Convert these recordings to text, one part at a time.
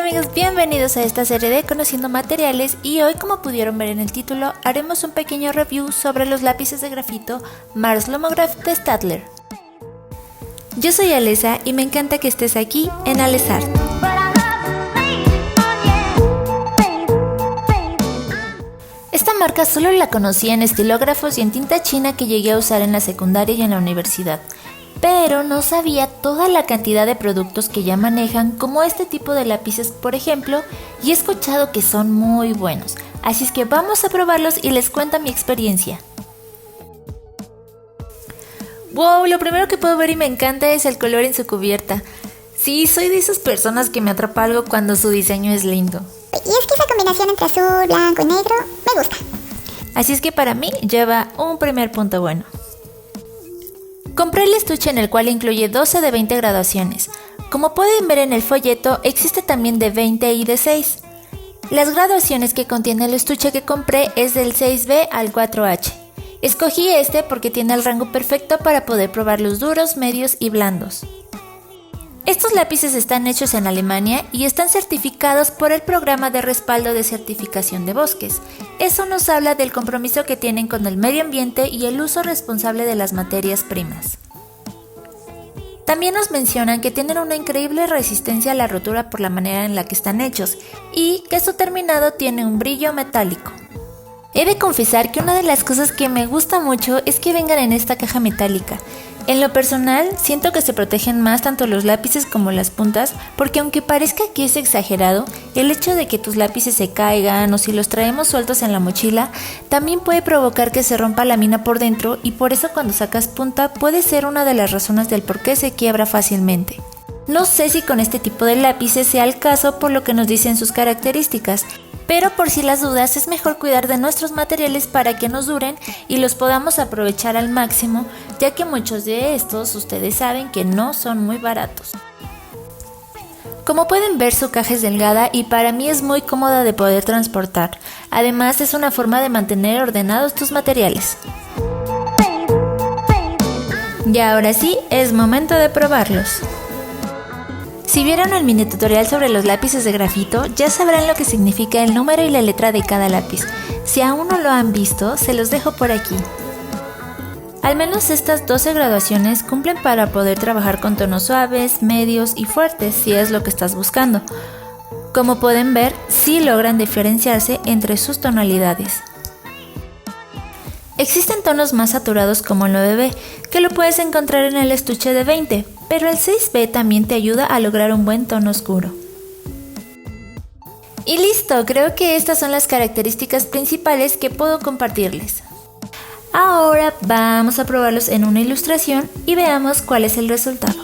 amigos, bienvenidos a esta serie de Conociendo Materiales y hoy, como pudieron ver en el título, haremos un pequeño review sobre los lápices de grafito Mars Lomograph de Staedtler. Yo soy Alesa y me encanta que estés aquí en Alesart. Esta marca solo la conocí en estilógrafos y en tinta china que llegué a usar en la secundaria y en la universidad, pero no sabía toda la cantidad de productos que ya manejan como este tipo de lápices, por ejemplo, y he escuchado que son muy buenos, así es que vamos a probarlos y les cuento mi experiencia. Wow, lo primero que puedo ver y me encanta es el color en su cubierta. Sí, soy de esas personas que me atrapa algo cuando su diseño es lindo. Y es que esa combinación entre azul, blanco y negro me gusta. Así es que para mí lleva un primer punto bueno. Compré el estuche en el cual incluye 12 de 20 graduaciones. Como pueden ver en el folleto, existe también de 20 y de 6. Las graduaciones que contiene el estuche que compré es del 6B al 4H. Escogí este porque tiene el rango perfecto para poder probar los duros, medios y blandos. Estos lápices están hechos en Alemania y están certificados por el Programa de Respaldo de Certificación de Bosques. Eso nos habla del compromiso que tienen con el medio ambiente y el uso responsable de las materias primas. También nos mencionan que tienen una increíble resistencia a la rotura por la manera en la que están hechos y que su terminado tiene un brillo metálico. He de confesar que una de las cosas que me gusta mucho es que vengan en esta caja metálica. En lo personal, siento que se protegen más tanto los lápices como las puntas, porque aunque parezca que es exagerado, el hecho de que tus lápices se caigan o si los traemos sueltos en la mochila, también puede provocar que se rompa la mina por dentro y por eso cuando sacas punta puede ser una de las razones del por qué se quiebra fácilmente. No sé si con este tipo de lápices sea el caso por lo que nos dicen sus características, pero por si las dudas es mejor cuidar de nuestros materiales para que nos duren y los podamos aprovechar al máximo, ya que muchos de estos ustedes saben que no son muy baratos. Como pueden ver, su caja es delgada y para mí es muy cómoda de poder transportar. Además, es una forma de mantener ordenados tus materiales. Y ahora sí, es momento de probarlos. Si vieron el mini tutorial sobre los lápices de grafito, ya sabrán lo que significa el número y la letra de cada lápiz. Si aún no lo han visto, se los dejo por aquí. Al menos estas 12 graduaciones cumplen para poder trabajar con tonos suaves, medios y fuertes si es lo que estás buscando. Como pueden ver, sí logran diferenciarse entre sus tonalidades. Existen tonos más saturados como el 9B, que lo puedes encontrar en el estuche de 20, pero el 6B también te ayuda a lograr un buen tono oscuro. Y listo, creo que estas son las características principales que puedo compartirles. Ahora vamos a probarlos en una ilustración y veamos cuál es el resultado.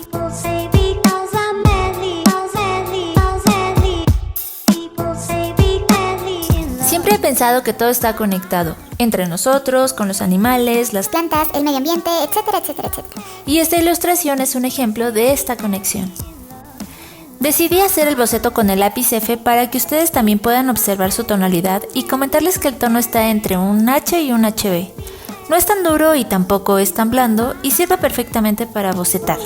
Siempre he pensado que todo está conectado, entre nosotros, con los animales, las Plantas, el medio ambiente, etcétera, etcétera, etcétera. y esta ilustración es un ejemplo de esta conexión. Decidí hacer el boceto con el lápiz F para que ustedes también puedan observar su tonalidad y comentarles que el tono está entre un H y un HB. No es tan duro y tampoco es tan blando y sirve perfectamente para bocetar.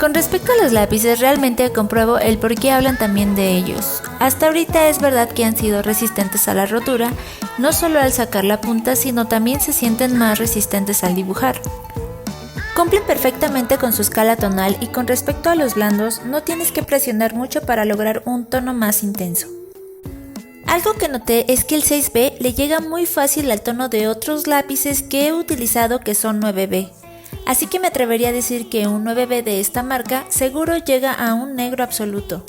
Con respecto a los lápices, realmente compruebo el por qué hablan también de ellos. Hasta ahorita es verdad que han sido resistentes a la rotura, no solo al sacar la punta, sino también se sienten más resistentes al dibujar. Cumplen perfectamente con su escala tonal y con respecto a los blandos, no tienes que presionar mucho para lograr un tono más intenso. Algo que noté es que el 6B le llega muy fácil al tono de otros lápices que he utilizado que son 9B. Así que me atrevería a decir que un 9B de esta marca seguro llega a un negro absoluto.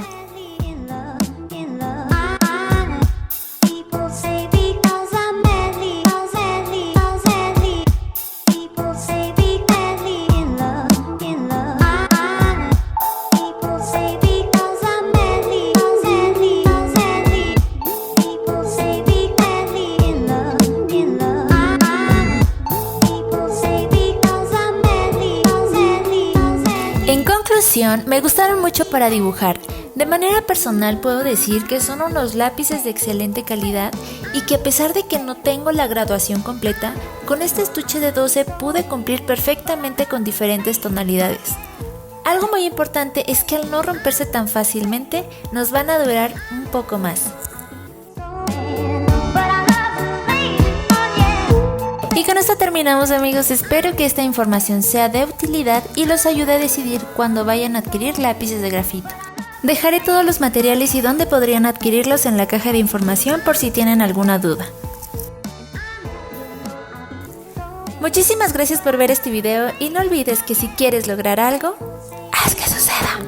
ocasión me gustaron mucho para dibujar. De manera personal puedo decir que son unos lápices de excelente calidad y que a pesar de que no tengo la graduación completa, con este estuche de 12 pude cumplir perfectamente con diferentes tonalidades. Algo muy importante es que al no romperse tan fácilmente, nos van a durar un poco más. Y con esto terminamos, amigos. Espero que esta información sea de utilidad y los ayude a decidir cuándo vayan a adquirir lápices de grafito. Dejaré todos los materiales y dónde podrían adquirirlos en la caja de información por si tienen alguna duda. Muchísimas gracias por ver este video y no olvides que si quieres lograr algo, haz que suceda.